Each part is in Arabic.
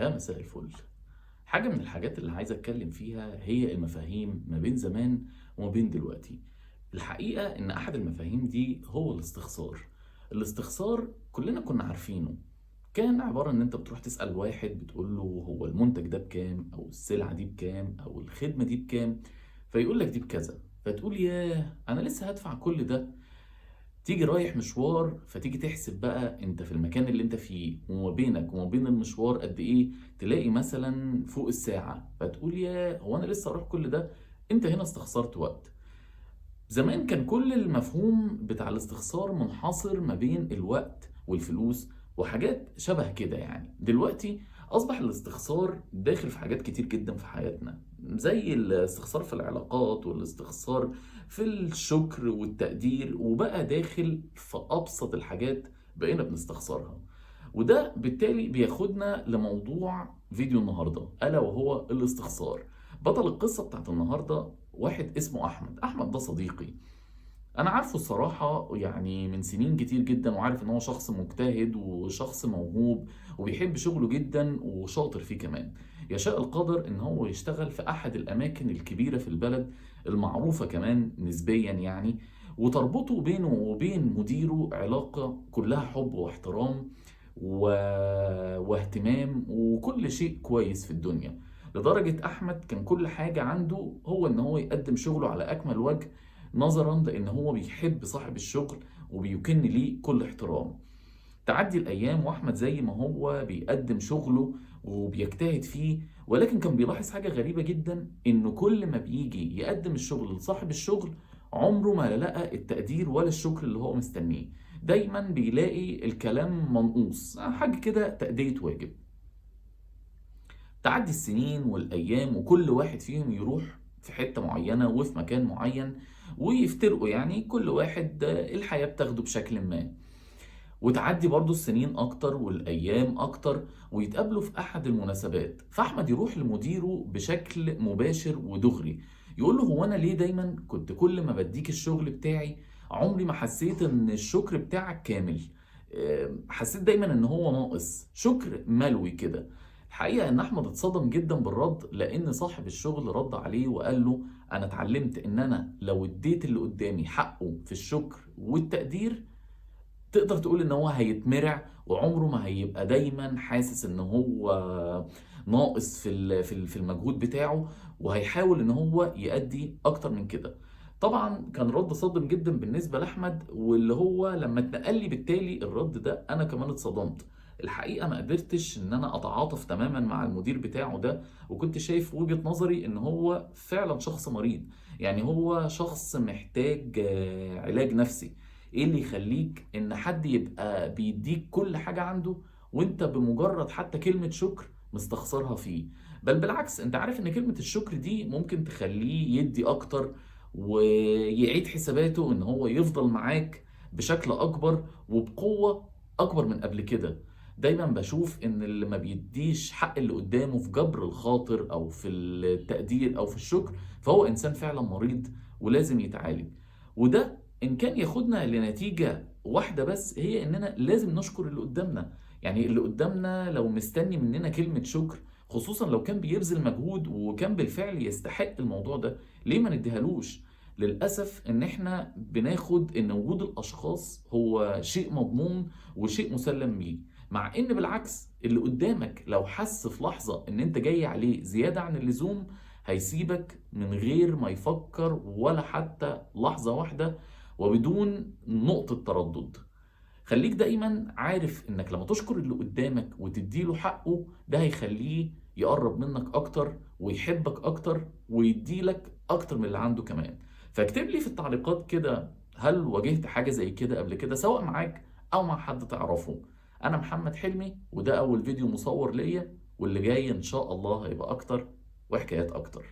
يا مساء الفل. حاجة من الحاجات اللي عايز أتكلم فيها هي المفاهيم ما بين زمان وما بين دلوقتي. الحقيقة إن أحد المفاهيم دي هو الاستخسار. الاستخسار كلنا كنا عارفينه، كان عبارة إن أنت بتروح تسأل واحد بتقول له هو المنتج ده بكام أو السلعة دي بكام أو الخدمة دي بكام، فيقول لك دي بكذا، فتقول ياه أنا لسه هدفع كل ده. تيجي رايح مشوار فتيجي تحسب بقى انت في المكان اللي انت فيه وما بينك وما بين المشوار قد ايه، تلاقي مثلا فوق الساعة، فتقول يا هو انا لسه اروح كل ده. انت هنا استخسرت وقت. زمان كان كل المفهوم بتاع الاستخسار منحصر ما بين الوقت والفلوس وحاجات شبه كده. يعني دلوقتي أصبح الاستخسار داخل في حاجات كتير جدا في حياتنا، زي الاستخسار في العلاقات والاستخسار في الشكر والتقدير، وبقى داخل في أبسط الحاجات بقينا بنستخسرها. وده بالتالي بياخدنا لموضوع فيديو النهاردة، ألا وهو الاستخسار. بطل القصة بتاعت النهاردة واحد اسمه أحمد. أحمد ده صديقي، أنا عارفه الصراحة يعني من سنين كتير جدا، وعارف إن هو شخص مجتهد وشخص موهوب وبيحب شغله جدا وشاطر فيه كمان. يشاء القدر إن هو يشتغل في أحد الأماكن الكبيرة في البلد، المعروفة كمان نسبيا يعني، وتربطه بينه وبين مديره علاقة كلها حب واحترام و... واهتمام وكل شيء كويس في الدنيا. لدرجة أحمد كان كل حاجة عنده هو إن هو يقدم شغله على أكمل وجه، نظرا لأن هو بيحب صاحب الشغل وبيكن ليه كل احترام. تعدي الأيام وأحمد زي ما هو بيقدم شغله وبيجتهد فيه، ولكن كان بيلاحظ حاجة غريبة جدا، إنه كل ما بيجي يقدم الشغل لصاحب الشغل عمره ما لقى التقدير ولا الشكر اللي هو مستنيه. دايما بيلاقي الكلام منقوص، حاجة كده تأدية واجب. تعدي السنين والأيام وكل واحد فيهم يروح في حتة معينة وفي مكان معين ويفترقوا، يعني كل واحد الحياة بتاخده بشكل ما. وتعدي برضو السنين أكتر والأيام أكتر ويتقابلوا في أحد المناسبات، فأحمد يروح لمديره بشكل مباشر ودغري، يقول له هو أنا ليه دايما كنت كل ما بديك الشغل بتاعي عمري ما حسيت إن الشكر بتاعك كامل؟ حسيت دايما إن هو ناقص شكر ملوي كده. الحقيقة إن أحمد اتصدم جدا بالرد، لأن صاحب الشغل رد عليه وقال له أنا اتعلمت إن أنا لو اديت اللي قدامي حقه في الشكر والتقدير، تقدر تقول ان هو هيتمرع وعمره ما هيبقى دايما حاسس ان هو ناقص في المجهود بتاعه، وهيحاول ان هو يأدي اكتر من كده. طبعا كان رد صادم جدا بالنسبه لاحمد، واللي هو لما اتنقل لي بالتالي الرد ده انا كمان اتصدمت. الحقيقه ما قدرتش ان انا اتعاطف تماما مع المدير بتاعه ده، وكنت شايف وجهة نظري ان هو فعلا شخص مريض. يعني هو شخص محتاج علاج نفسي. ايه اللي يخليك ان حد يبقى بيديك كل حاجة عنده وانت بمجرد حتى كلمة شكر مستخسرها فيه؟ بل بالعكس، انت عارف ان كلمة الشكر دي ممكن تخليه يدي اكتر ويعيد حساباته ان هو يفضل معاك بشكل اكبر وبقوة اكبر من قبل كده. دايما بشوف ان اللي ما بيديش حق اللي قدامه في جبر الخاطر او في التقدير او في الشكر، فهو انسان فعلا مريض ولازم يتعالج. وده إن كان ياخدنا لنتيجة واحدة بس، هي إننا لازم نشكر اللي قدامنا. يعني اللي قدامنا لو مستني مننا كلمة شكر، خصوصا لو كان بيبذل مجهود وكان بالفعل يستحق الموضوع ده، ليه ما نديهالوش؟ للأسف إن إحنا بناخد إن وجود الأشخاص هو شيء مضمون وشيء مسلم بيه، مع إن بالعكس اللي قدامك لو حس في لحظة إن أنت جاي عليه زيادة عن اللزوم، هيسيبك من غير ما يفكر ولا حتى لحظة واحدة وبدون نقطة تردد. خليك دايما عارف انك لما تشكر اللي قدامك وتديله حقه، ده هيخليه يقرب منك اكتر ويحبك اكتر ويديلك اكتر من اللي عنده كمان. فاكتب لي في التعليقات كده، هل واجهت حاجة زي كده قبل كده سواء معاك او مع حد تعرفه؟ انا محمد حلمي، وده اول فيديو مصور ليا، واللي جاي ان شاء الله هيبقى اكتر وحكايات اكتر.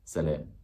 سلام.